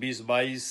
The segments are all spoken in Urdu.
20-22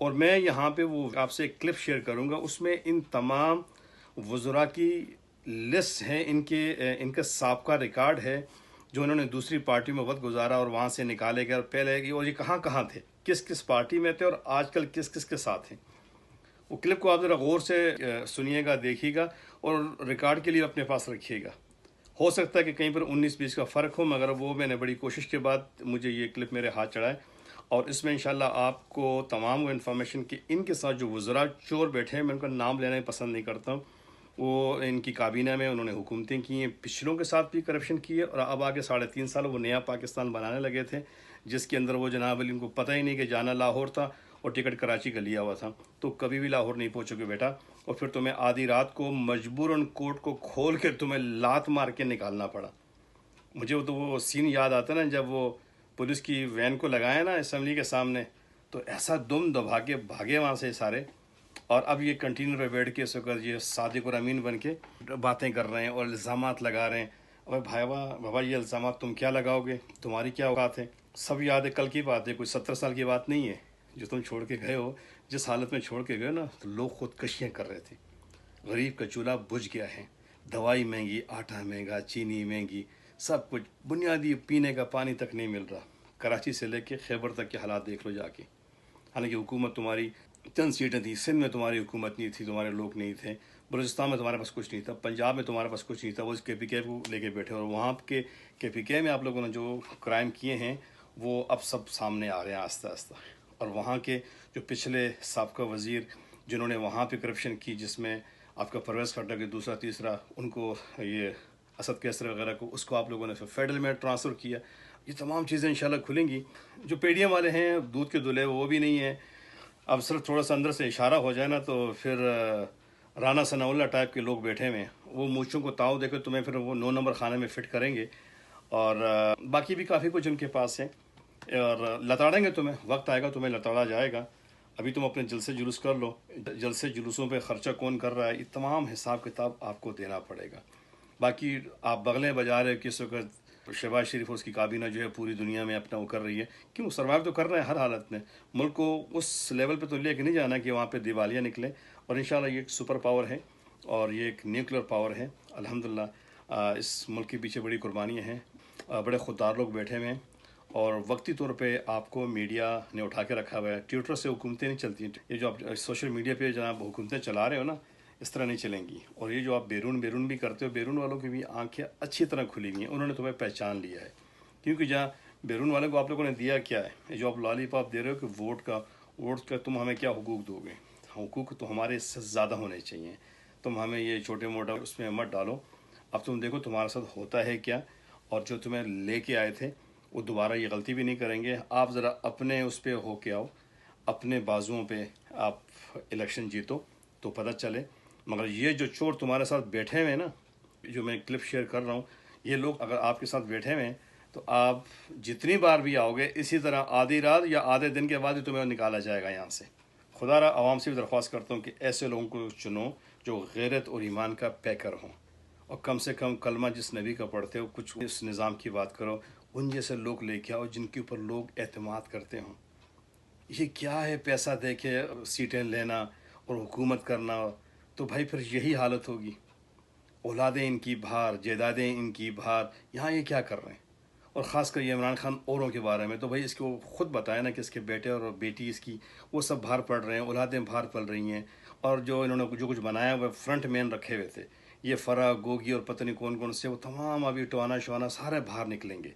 اور میں یہاں پہ وہ آپ سے ایک کلپ شیئر کروں گا، اس میں ان تمام وزراء کی لسٹ ہے، ان کا سابقہ ریکارڈ ہے جو انہوں نے دوسری پارٹی میں وقت گزارا اور وہاں سے نکالے گئے، اور پہلے اور یہ کہاں کہاں تھے، کس کس پارٹی میں تھے، اور آج کل کس کس کے ساتھ ہیں۔ وہ کلپ کو آپ ذرا غور سے سنیے گا، دیکھیے گا، اور ریکارڈ کے لیے اپنے پاس رکھیے گا۔ ہو سکتا ہے کہ کہیں پر 19-20 کا فرق ہو، مگر وہ میں نے بڑی کوشش کے بعد مجھے یہ کلپ میرے ہاتھ چڑھائے، اور اس میں انشاءاللہ آپ کو تمام وہ انفارمیشن کہ ان کے ساتھ جو وزراء چور بیٹھے ہیں، میں ان کا نام لینا پسند نہیں کرتا ہوں، وہ ان کی کابینہ میں انہوں نے حکومتیں کی ہیں، پچھلوں کے ساتھ بھی کرپشن کی ہے، اور اب آگے 3.5 سال وہ نیا پاکستان بنانے لگے تھے، جس کے اندر وہ جناب علی ان کو پتہ ہی نہیں کہ جانا لاہور تھا اور ٹکٹ کراچی کا لیا ہوا تھا، تو کبھی بھی لاہور نہیں پہنچو گے بیٹا، اور پھر تمہیں آدھی رات کو مجبوراً کورٹ کو کھول کے تمہیں لات مار کے نکالنا پڑا۔ مجھے تو وہ سین یاد آتا نا، جب وہ پولیس کی وین کو لگایا نا اسمبلی کے سامنے، تو ایسا دم دبا کے بھاگے وہاں سے سارے، اور اب یہ کنٹینر پہ بیٹھ کے اس وقت یہ صادق اور امین بن کے باتیں کر رہے ہیں اور الزامات لگا رہے ہیں۔ اور بابا یہ الزامات تم کیا لگاؤ گے، تمہاری کیا اوقات ہے؟ سب یاد ہے، کل کی بات ہے، کوئی 70 سال کی بات نہیں ہے جو تم چھوڑ کے گئے ہو۔ جس حالت میں چھوڑ کے گئے نا، تو لوگ خودکشیاں کر رہے تھے، غریب کا چولہا بجھ گیا ہے، دوائی مہنگی، آٹا مہنگا، چینی مہنگی، سب کچھ، بنیادی پینے کا پانی تک نہیں مل رہا۔ کراچی سے لے کے خیبر تک کے حالات دیکھ لو جا کے۔ حالانکہ حکومت تمہاری چند سیٹیں تھیں، سندھ میں تمہاری حکومت نہیں تھی، تمہارے لوگ نہیں تھے، بلوچستان میں تمہارے پاس کچھ نہیں تھا، پنجاب میں تمہارے پاس کچھ نہیں تھا، وہ اس KPK کو لے کے بیٹھے، اور وہاں کے KPK میں آپ لوگوں نے جو کرائم کیے ہیں وہ اب سب سامنے آ رہے ہیں آہستہ آہستہ۔ اور وہاں کے جو پچھلے سابقہ وزیر جنہوں نے وہاں پہ کرپشن کی، جس میں آپ کا پرویز کھٹا کے دوسرا تیسرا، ان کو یہ اسد کیسر وغیرہ کو، اس کو آپ لوگوں نے فیڈرل میں ٹرانسفر کیا۔ یہ تمام چیزیں انشاءاللہ کھلیں گی۔ جو PDM والے ہیں دودھ کے دلہے وہ بھی نہیں ہیں، اب صرف تھوڑا سا اندر سے اشارہ ہو جائے نا تو پھر رانا ثناء اللہ ٹائپ کے لوگ بیٹھے ہوئے ہیں، وہ مونچھوں کو تاؤ دے کے تمہیں پھر وہ 9 نمبر خانے میں فٹ کریں گے، اور باقی بھی کافی کچھ ان کے پاس ہے، اور لتاڑیں گے تمہیں، وقت آئے گا تمہیں لتاڑا جائے گا۔ ابھی تم اپنے جلسے جلوس کر لو، جلسے جلوسوں پہ خرچہ کون کر رہا ہے، یہ تمام حساب کتاب آپ کو دینا پڑے گا۔ باقی آپ بغلیں بجا رہے کس وقت شہباز شریف اور اس کی کابینہ جو ہے پوری دنیا میں اپنا وہ کر رہی ہے، کیوں سروائیو تو کر رہے ہیں ہر حالت میں، ملک کو اس لیول پہ تو لے کے نہیں جانا کہ وہاں پہ دیوالیاں نکلیں، اور انشاءاللہ یہ ایک سپر پاور ہے، اور یہ ایک نیوکلیر پاور ہے الحمدللہ۔ اس ملک کے پیچھے بڑی قربانیاں ہیں، بڑے خوددار لوگ بیٹھے ہوئے ہیں، اور وقتی طور پہ آپ کو میڈیا نے اٹھا کے رکھا ہوا ہے۔ ٹویٹر سے حکومتیں نہیں چلتی ہیں، یہ جو آپ سوشل میڈیا پہ جناب حکومتیں چلا رہے ہو نا، اس طرح نہیں چلیں گی، اور یہ جو آپ بیرون بھی کرتے ہو، بیرون والوں کی بھی آنکھیں اچھی طرح کھلی ہوئی ہیں، انہوں نے تمہیں پہچان لیا ہے، کیونکہ جہاں بیرون والوں کو آپ لوگوں نے دیا کیا ہے، یہ جو آپ لالی پاپ دے رہے ہو کہ ووٹ کا تم ہمیں کیا حقوق دو گے، حقوق تو ہمارے اس سے زیادہ ہونے چاہیے، تم ہمیں یہ چھوٹے موٹا اس میں مت ڈالو۔ اب تم دیکھو تمہارے ساتھ ہوتا ہے کیا، اور جو تمہیں لے کے آئے تھے وہ دوبارہ یہ غلطی بھی نہیں کریں گے۔ آپ ذرا اپنے اس پہ ہو کے آؤ، اپنے بازوؤں پہ آپ الیکشن جیتو تو پتہ چلے، مگر یہ جو چور تمہارے ساتھ بیٹھے ہوئے ہیں نا، جو میں کلپ شیئر کر رہا ہوں، یہ لوگ اگر آپ کے ساتھ بیٹھے ہوئے ہیں تو آپ جتنی بار بھی آؤ گے اسی طرح آدھی رات یا آدھے دن کے بعد ہی تمہیں نکالا جائے گا یہاں سے۔ خدا را عوام سے بھی درخواست کرتا ہوں کہ ایسے لوگوں کو چنو جو غیرت اور ایمان کا پیکر ہوں، اور کم سے کم کلمہ جس نبی کا پڑھتے ہو، کچھ اس نظام کی بات کرو، ان جیسے لوگ لے کے آؤ جن کے اوپر لوگ اعتماد کرتے ہوں۔ یہ کیا ہے پیسہ دے کے سیٹیں لینا اور حکومت کرنا، تو بھائی پھر یہی حالت ہوگی، اولادیں ان کی بھار، جائیدادیں ان کی بھار، یہاں یہ کیا کر رہے ہیں؟ اور خاص کر یہ عمران خان اوروں کے بارے میں تو بھائی اس کو خود بتائیں نا کہ اس کے بیٹے اور بیٹی اس کی وہ سب بھار پڑ رہے ہیں، اولادیں بھار پڑ رہی ہیں، اور جو انہوں نے جو کچھ بنایا وہ فرنٹ مین رکھے ہوئے تھے، یہ فرا گوگی اور پتہ نہیں کون کون سے، وہ تمام ابھی ٹوانا شوانا سارے باہر نکلیں گے،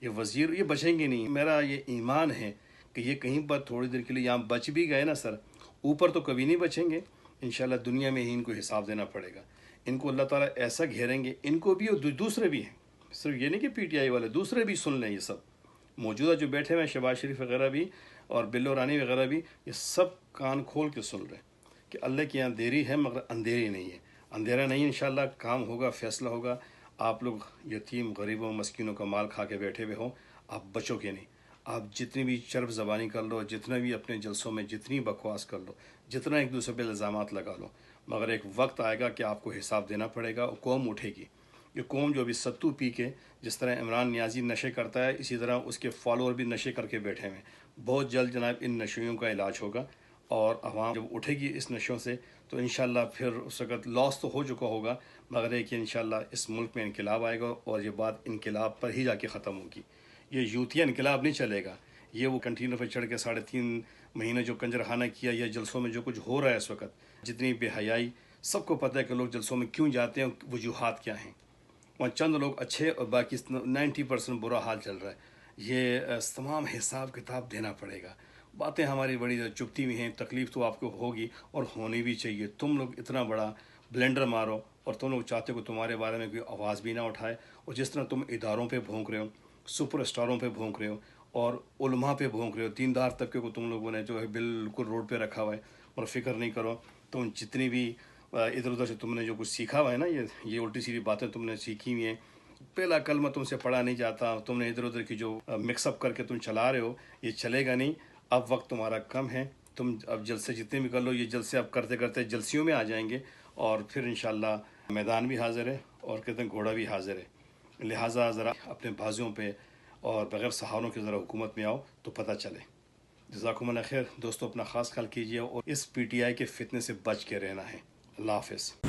یہ وزیر یہ بچیں گے نہیں۔ میرا یہ ایمان ہے کہ یہ کہیں پر تھوڑی دیر کے لیے یہاں بچ بھی گئے نا سر، اوپر تو کبھی نہیں بچیں گے، انشاءاللہ دنیا میں ہی ان کو حساب دینا پڑے گا۔ ان کو اللہ تعالیٰ ایسا گھیریں گے، ان کو بھی اور دوسرے بھی ہیں، صرف یہ نہیں کہ PTI والے، دوسرے بھی سن لیں، یہ سب موجودہ جو بیٹھے ہوئے ہیں شہباز شریف وغیرہ بھی اور بلو رانی وغیرہ بھی، یہ سب کان کھول کے سن رہے ہیں کہ اللہ کی یہاں دیری ہے مگر اندھیری نہیں ہے، اندھیرا نہیں، انشاءاللہ کام ہوگا، فیصلہ ہوگا۔ آپ لوگ یتیم غریبوں مسکینوں کا مال کھا کے بیٹھے ہوئے ہوں، آپ بچو گے نہیں۔ آپ جتنی بھی چرب زبانی کر لو، جتنا بھی اپنے جلسوں میں جتنی بکواس کر لو، جتنا ایک دوسرے پہ الزامات لگا لو، مگر ایک وقت آئے گا کہ آپ کو حساب دینا پڑے گا، اور قوم اٹھے گی۔ یہ قوم جو ابھی ستو پی کے جس طرح عمران نیازی نشے کرتا ہے، اسی طرح اس کے فالوور بھی نشے کر کے بیٹھے ہوئے ہیں۔ بہت جلد جناب ان نشیوں کا علاج ہوگا، اور عوام جب اٹھے گی اس نشوں سے تو انشاءاللہ پھر اس وقت لاس تو ہو چکا ہوگا، مگر ہے کہ انشاءاللہ اس ملک میں انقلاب آئے گا اور یہ بات انقلاب پر ہی جا کے ختم ہوگی۔ یہ یوتھیا انقلاب نہیں چلے گا، یہ وہ کنٹینر پہ چڑھ کے 3.5 مہینے جو کنجرخانہ کیا یا جلسوں میں جو کچھ ہو رہا ہے اس وقت، جتنی بے حیائی، سب کو پتہ ہے کہ لوگ جلسوں میں کیوں جاتے ہیں، وجوہات کیا ہیں۔ وہاں چند لوگ اچھے اور باقی 90% برا حال چل رہا ہے۔ یہ تمام حساب کتاب دینا پڑے گا۔ باتیں ہماری بڑی چپتی ہوئی ہیں، تکلیف تو آپ کو ہوگی اور ہونی بھی چاہیے۔ تم لوگ اتنا بڑا بلینڈر مارو اور تم لوگ چاہتے ہو کہ تمہارے بارے میں کوئی آواز بھی نہ اٹھائے، اور جس طرح تم اداروں پہ بھونک رہے ہو، سپر اسٹاروں پہ بھونک رہے ہو اور علماء پہ بھونک رہے ہو، دیندار طبقے کو تم لوگوں نے جو ہے بالکل روڈ پہ رکھا ہوا ہے، اور فکر نہیں کرو تم جتنی بھی ادھر ادھر سے تم نے جو کچھ سیکھا ہوا ہے نا، یہ الٹی سیدھی باتیں تم نے سیکھی ہوئی ہیں، پہلا کلمہ تم سے پڑھا نہیں جاتا، تم نے ادھر ادھر کی جو مکس اپ کر کے تم چلا رہے ہو، یہ چلے گا نہیں۔ اب وقت تمہارا کم ہے، تم اب جلسے جتنے بھی کر لو، یہ جلسے اب کرتے کرتے جلسیوں میں آ جائیں گے، اور پھر انشاءاللہ میدان بھی حاضر ہے اور کہتے ہیں گھوڑا بھی حاضر ہے۔ لہٰذا ذرا اپنے بازوؤں پہ اور بغیر سہاروں کے ذرا حکومت میں آؤ تو پتہ چلے۔ جزاکم اللہ خیر دوستو، اپنا خاص خیال کیجیے اور اس PTI کے فتنے سے بچ کے رہنا ہے۔ اللہ حافظ۔